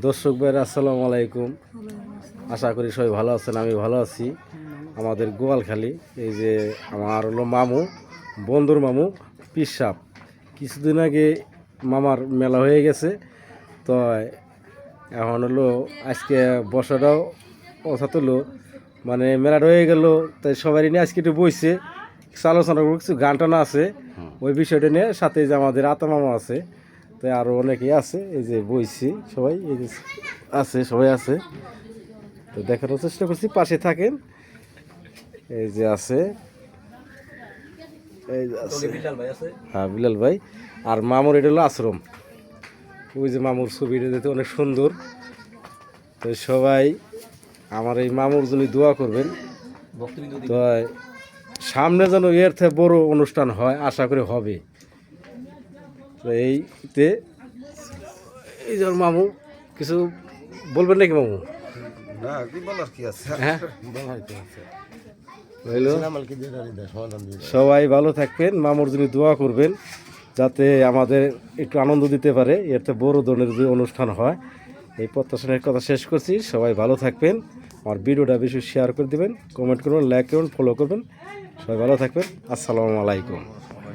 দর্শক ভাইরা আসসালামু আলাইকুম। আশা করি সবাই ভালো আছেন, আমি ভালো আছি। আমাদের গোয়ালখালী, এই যে আমার হলো মামু, বন্ধুর মামু পিসাব। কিছুদিন আগে মামার মেলা হয়ে গেছে, তো এখন হলো আজকে বসাটাও অর্থাৎ হলো মানে মেলাটা হয়ে গেল, তাই সবারই নিয়ে আজকে একটু বইছে, কিছু আলোচনা করবো, কিছু গান টানা আছে ওই বিষয়টা নিয়ে। সাথে যে আমাদের আতা মামা আছে, তাই আরও অনেকেই আছে, এই যে বইছি সবাই, এই যে আছে সবাই আছে, তো দেখানোর চেষ্টা করছি, পাশে থাকেন। এই যে আছে, এই যে আছে, হ্যাঁ বিলাল ভাই। আর মামুর এটা হলো আশ্রম, ওই যে মামুর ছবিটা দেখতে অনেক সুন্দর। তো সবাই আমার এই মামুর জন্য দোয়া করবেন, তো সামনে যেন এর থেকে বড় অনুষ্ঠান হয়, আশা করি হবে। তো এইতে এই যে মামু কিছু বলবেন নাকি মামু? না কি বলার কি আছে, হ্যাঁ বলার কি আছে, হইলো। আমাকে দিয়ে সমাধান দিয়ে সবাই ভালো থাকবেন, মামুর জন্য দোয়া করবেন যাতে আমাদের একটু আনন্দ দিতে পারে, এতে বড় ধরনের যদি অনুষ্ঠান হয়। এই প্রত্যাশার কথা শেষ করছি। সবাই ভালো থাকবেন, আমার ভিডিওটা বেশি শেয়ার করে দেবেন, কমেন্ট করবেন, লাইক করবেন, ফলো করবেন। সবাই ভালো থাকবেন। আসসালামু আলাইকুম।